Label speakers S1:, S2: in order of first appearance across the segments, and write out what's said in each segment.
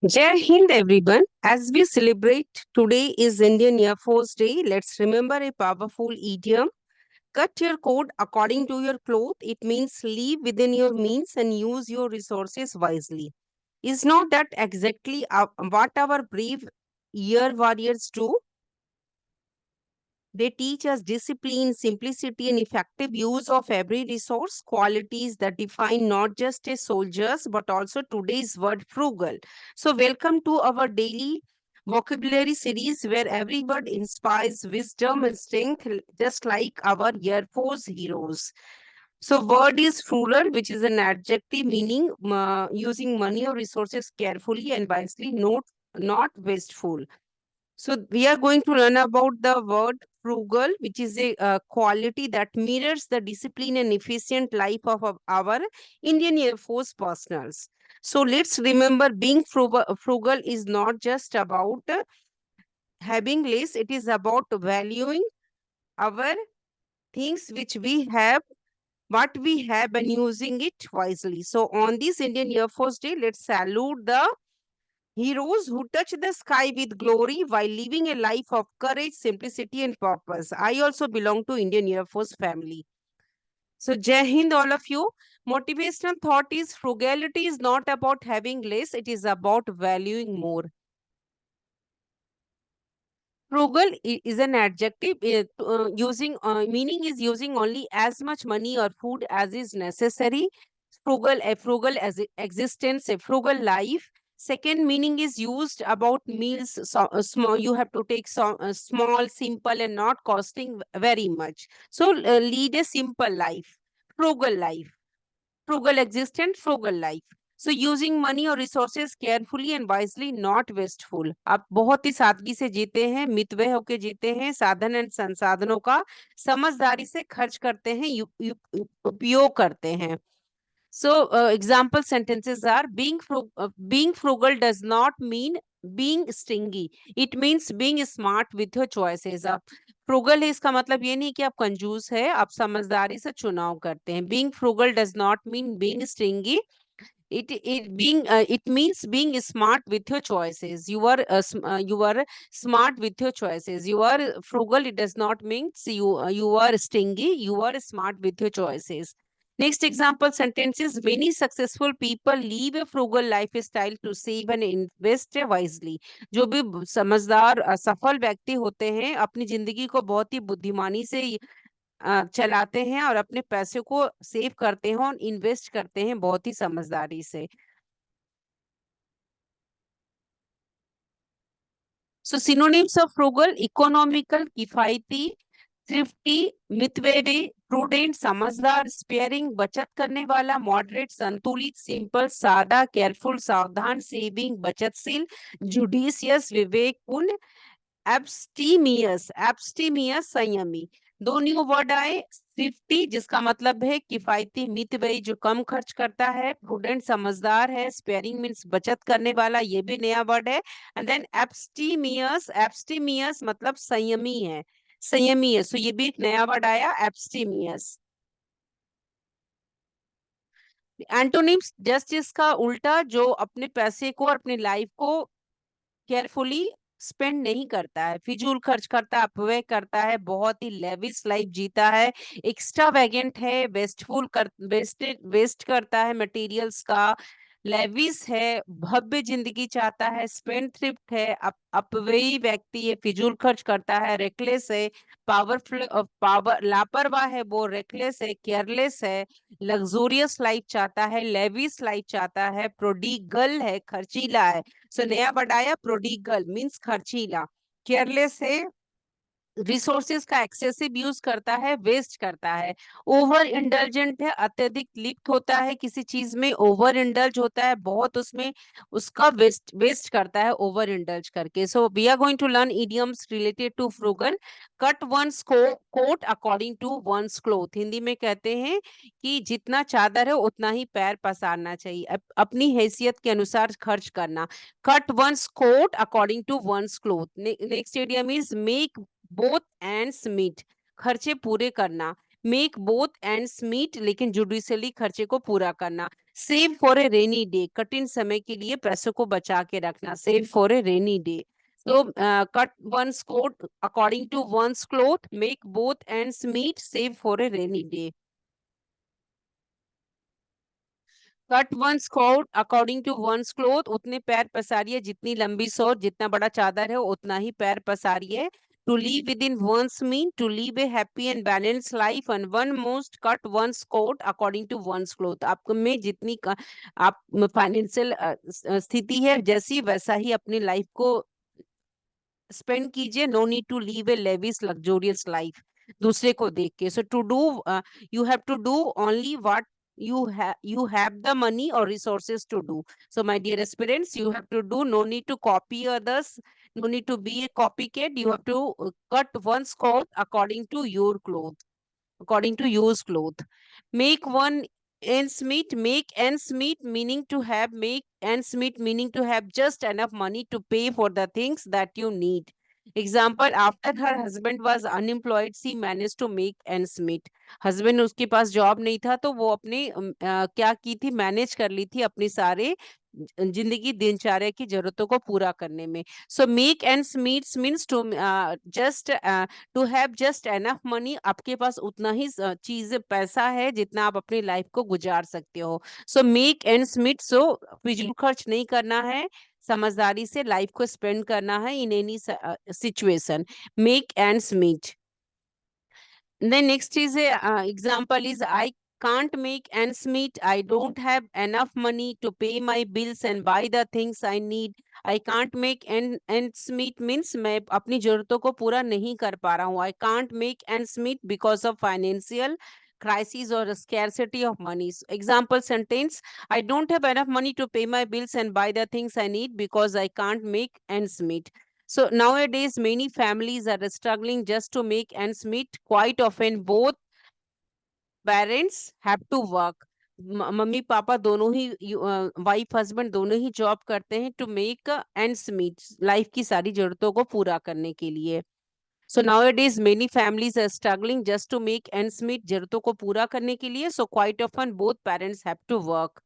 S1: Jai Hind everyone. As we celebrate today is Indian Air Force Day, let's remember a powerful idiom. Cut your coat according to your cloth. It means live within your means and use your resources wisely. Is not that exactly what our brave year warriors do? They teach us discipline, simplicity, and effective use of every resource, qualities that define not just a soldiers but also today's word frugal. So, welcome to our daily vocabulary series where every word inspires wisdom and strength, just like our Air Force heroes. So, word is frugal, which is an adjective meaning using money or resources carefully and wisely, not wasteful. So we are going to learn about the word frugal, which is a quality that mirrors the discipline and efficient life of our Indian Air Force personals. So let's remember being frugal is not just about having less, it is about valuing our things which we have, what we have, and using it wisely. So on this Indian Air Force Day, let's salute the heroes who touch the sky with glory while living a life of courage, simplicity, and purpose. I also belong to Indian Air Force family. So Jai Hind, all of you. Motivational thought is frugality is not about having less; it is about valuing more. Frugal is an adjective using meaning is using only as much money or food as is necessary. Frugal as existence, a frugal life. Second meaning is used about meals. Small, you have to take small, simple, and not costing very much. So lead a simple life, frugal life. Frugal existence, frugal life. So using money और resources carefully and wisely, not wasteful. आप बहुत ही सादगी से जीते हैं, मितव्यय होके जीते हैं, साधन एंड संसाधनों का समझदारी से खर्च करते हैं, उपयोग करते हैं. So example sentences are being frugal does not mean being stingy. It means being smart with your choices. आप frugal है इसका मतलब ये नहीं कि आप कंजूस है, आप समझदारी से चुनाव करते हैं. Being frugal does not mean being stingy. It means being smart with your choices. You are smart with your choices. You are frugal. It does not mean you are stingy. You are smart with your choices. Next example sentences. Many successful people live a frugal lifestyle to save and invest wisely. जो भी समझदार सफल व्यक्ति होते हैं अपनी जिंदगी को बहुत ही बुद्धिमानी से चलाते हैं और अपने पैसे को सेव करते हैं और इन्वेस्ट करते हैं बहुत ही समझदारी से. सो सिनोनिम्स ऑफ फ्रूगल इकोनॉमिकल, किफायती, थ्रिफ्टी, मितव्ययी, प्रूडेंट, समझदार, स्पेयरिंग, बचत करने वाला, मॉडरेट, संतुलित, सिंपल, सादा, केयरफुल, सावधान, सेविंग, बचतशील, जुडिशियस, विवेकपूर्ण, एब्स्टीमियस संयमी. दो न्यू वर्ड आए. थ्रिफ्टी जिसका मतलब है किफायती, मितव्ययी जो कम खर्च करता है, प्रूडेंट समझदार है, स्पेयरिंग मीन्स बचत करने वाला, ये भी नया वर्ड है. एंड देन एब्स्टीमियस मतलब संयमी है, संयमी है. सो ये भी एक नया वर्ड आया, एब्स्टीमियस. एंटोनिम्स जस्ट इसका उल्टा, जो अपने पैसे को और अपनी लाइफ को केयरफुली स्पेंड नहीं करता है, फिजूल खर्च करता है, अपव्यय करता है, बहुत ही लेविश लाइफ जीता है, एक्स्ट्रा वैगेंट है, वेस्ट करता है मटेरियल्स का, लेविश है, भव्य जिंदगी चाहता है, स्पेंड थ्रिफ्ट है, अपव्ययी व्यक्ति है, फिजूल खर्च करता है, रेकलेस है, पावर लापरवाह है, वो रेकलेस है, केयरलेस है, लग्जूरियस लाइफ चाहता है, लेविश लाइफ चाहता है, प्रोडिगल है, खर्चीला है. सो नया वर्ड आया, प्रोडिगल मीन्स खर्चीला. केयरलेस है, रिसोर्सेज का एक्सेसिव यूज करता है, वेस्ट करता है. ओवर इंडल्जेंट है, अत्यधिक लिप्त होता है किसी चीज में, ओवर इंडल्ज होता है बहुत उसमें, उसका वेस्ट करता है ओवर इंडल्ज करके. So we are going to learn idioms related to frugal. Cut one's coat according to one's cloth. Hindi में कहते हैं कि जितना चादर है उतना ही पैर पसारना चाहिए, अपनी हैसियत के अनुसार खर्च करना. Cut one's coat according to one's cloth. Next idiom is make both ends meet. खर्चे पूरे करना. मेक बोथ एंड्स मीट लेकिन जुडिशियली खर्चे को पूरा करना. Save for a rainy day, कठिन समय के लिए पैसों को बचा के रखना, save for a rainy day. तो cut one's coat according to one's cloth, make both ends meet, save for a rainy day. Cut one's coat according to one's cloth, उतने पैर पसारिए जितनी लंबी सौर, जितना बड़ा चादर है उतना ही पैर पसारिए। To live within one's mean to live a happy and balance life, and one most cut one's coat according to one's cloth. आप में जितनी आप फाइनेंशियल स्थिति है जैसी, वैसा ही अपनी लाइफ को स्पेंड कीजिए। No need to leave a lavish luxurious life दूसरे को देख के। So to do, you have to do only what you have the money or resources to do. So my dear aspirants, you have to do, no need to copy others, no need to be a copycat. You have to cut one's coat according to your cloth, according to use cloth. Make one ends meet, make ends meet meaning to have, make ends meet meaning to have just enough money to pay for the things that you need. Example, after her husband was unemployed, she managed to make ends meet. Husband उसके पास job नहीं था तो वो अपनी क्या की थी, manage कर ली थी अपनी सारे जिंदगी दिनचर्या की जरूरतों को पूरा करने में। So make ends meets means to just to have just enough money, आपके पास उतना ही चीज पैसा है जितना आप अपनी लाइफ को गुजार सकते हो। सो मेक एंड्स मीट, सो फिजूल खर्च नहीं करना है, समझदारी से लाइफ को स्पेंड करना है in any situation. Make ends meet. The next is a example is, I can't make ends meet. I don't have enough money to pay my bills and buy the things I need. I can't make ends meet means मैं अपनी जरूरतों को पूरा नहीं कर पा रहा हूँ। I can't make ends meet because of financial crisis or scarcity of money. Example sentence, I don't have enough money to pay my bills and buy the things I need because I can't make ends meet. So nowadays, many families are struggling just to make ends meet. Quite often, both parents have to work. Mummy papa दोनों ही, wife husband दोनों ही job करते हैं to make ends meet, life की सारी जरूरतों को पूरा करने के लिए। सो nowadays many families are struggling just to make ends meet, जरूरतों को पूरा करने के लिए। So quite often both parents have to work.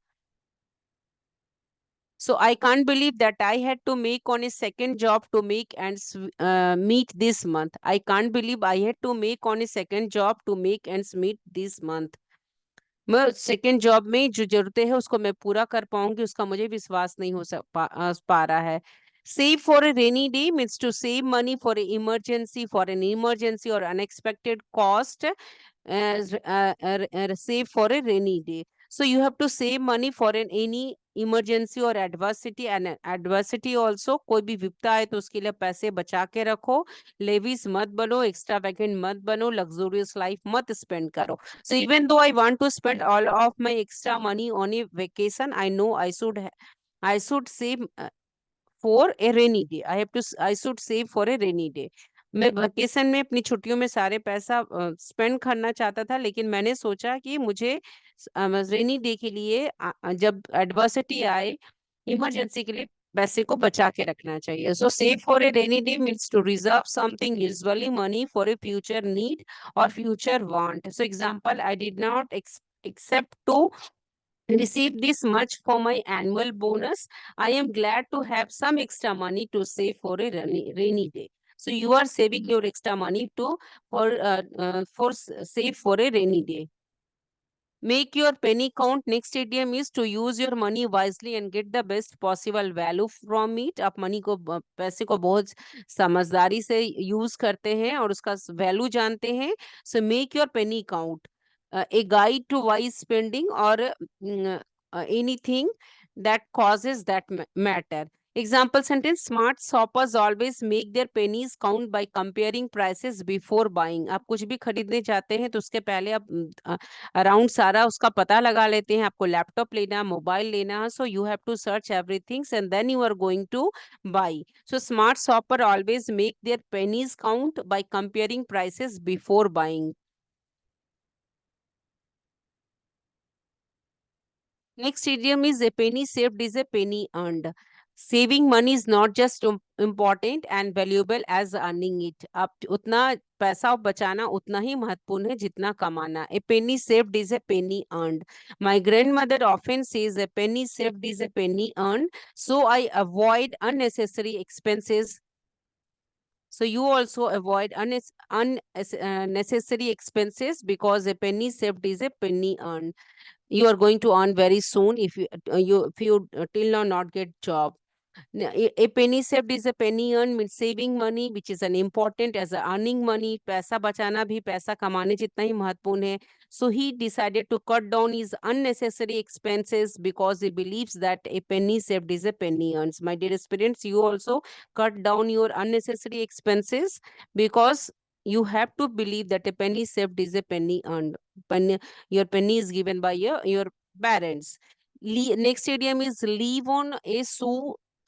S1: So I can't believe that I had to make on a second job to make ends meet this month. I can't believe I had to make on a second job to make ends meet this month. मैं second job में जो जरूरतें हैं उसको मैं पूरा कर पाऊंगी, उसका मुझे विश्वास नहीं हो पा रहा है। Save for a rainy day means to save money for a emergency, for an emergency और unexpected cost, save for a rainy day. So you have to save money for an any emergency और adversity, and adversity also, कोई भी विपदा है तो उसके लिए पैसे बचा के रखो। लेविस मत बनो, एक्स्ट्रा वैकेंट मत बनो, लग्जूरियस लाइफ मत स्पेंड करो। So even though I want to spend all of my extra money on a vacation, I know I should save for a rainy day. I should save for a rainy day. मैं vacation में अपनी छुट्टियों में सारे पैसा spend करना चाहता था, लेकिन मैंने सोचा कि मुझे रेनी डे के लिए जब एडवर्सिटी आए, इमरजेंसी के लिए पैसे को बचा के रखना चाहिए। So save for a rainy day means to reserve something, usually money, for a future need और future want. So example, I did not accept to receive this much for my annual bonus. I am glad to have some extra money to save for a rainy day. So you are saving your extra money to save for a rainy day. Make your penny count. Next idiom is to use your money wisely and get the best possible value from it. आप money को पैसे को बहुत समझदारी से use करते हैं और उसका वैल्यू जानते हैं। So make your penny count. A guide to wise spending or anything that causes that matter. Example sentence, smart shoppers always make their pennies count by comparing prices before buying. आप कुछ भी खरीदने जाते हैं तो उसके पहले आप अराउंड सारा उसका पता लगा लेते हैं। आपको लैपटॉप लेना, मोबाइल लेना है, so you have to search everything and then you are going to buy. So smart shopper always make their pennies count by comparing prices before buying. Next idiom is a penny saved is a penny earned. Saving money is not just important and valuable as earning it. आप उतना पैसा बचाना उतना ही महत्वपूर्ण है जितना कमाना। A penny saved is a penny earned. My grandmother often says a penny saved is a penny earned, so I avoid unnecessary expenses. So you also avoid unnecessary expenses because a penny saved is a penny earned. You are going to earn very soon if you till now not get job. A penny saved is a penny earned means saving money which is an important as a earning money. पैसा बचाना भी पैसा कमाने जितना ही महत्वपूर्ण है. So he decided to cut down his unnecessary expenses because he believes that a penny saved is a penny earned. My dear students, you also cut down your unnecessary expenses because you have to believe that a penny saved is a penny earned. Your penny is given by your parents. Next idiom is leave on a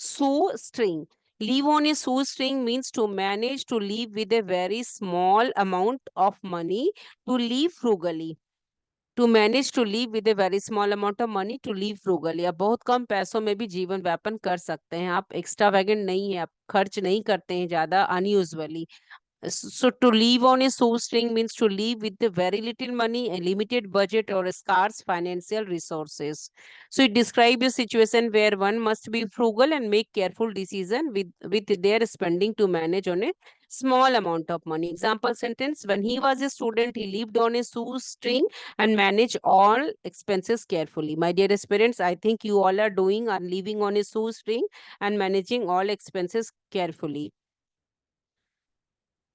S1: shoestring. Live on a shoestring means to manage to live with a very small amount of money, to live frugally. To manage to live with a very small amount of money, to live frugally. आप बहुत कम पैसों में भी जीवन व्यापन कर सकते हैं. आप एक्स्ट्रावेगेंट नहीं है, आप खर्च नहीं करते हैं ज्यादा unusually. So to live on a shoestring means to live with a very little money, a limited budget, or a scarce financial resources. So it describes a situation where one must be frugal and make careful decision with their spending to manage on a small amount of money. Example sentence: when he was a student, he lived on a shoestring and managed all expenses carefully. My dearest parents, I think you all are doing are living on a shoestring and managing all expenses carefully.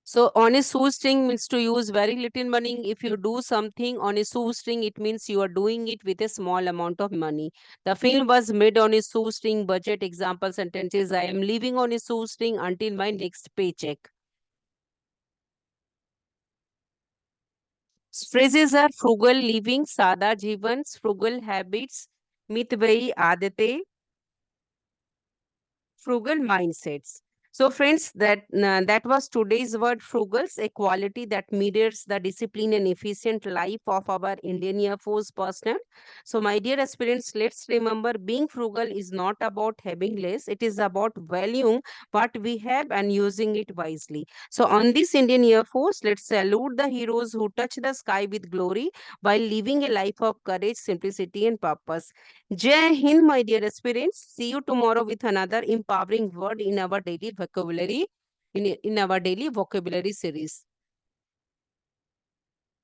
S1: So on a shoestring means to use very little money. If you do something on a shoestring, it means you are doing it with a small amount of money. The film was made on a shoestring budget. Example sentences: I am living on a shoestring until my next paycheck. Phrases are frugal living, सादा जीवन, frugal habits, मितव्ययी आदतें, frugal mindsets. So friends, that was today's word frugals, a quality that mirrors the discipline and efficient life of our Indian Air Force personnel. So my dear aspirants, let's remember being frugal is not about having less, it is about valuing what we have and using it wisely. So on this Indian Air Force, let's salute the heroes who touch the sky with glory while living a life of courage, simplicity and purpose. Jai Hind, my dear aspirants. See you tomorrow with another empowering word in our daily vocabulary, in our daily vocabulary series.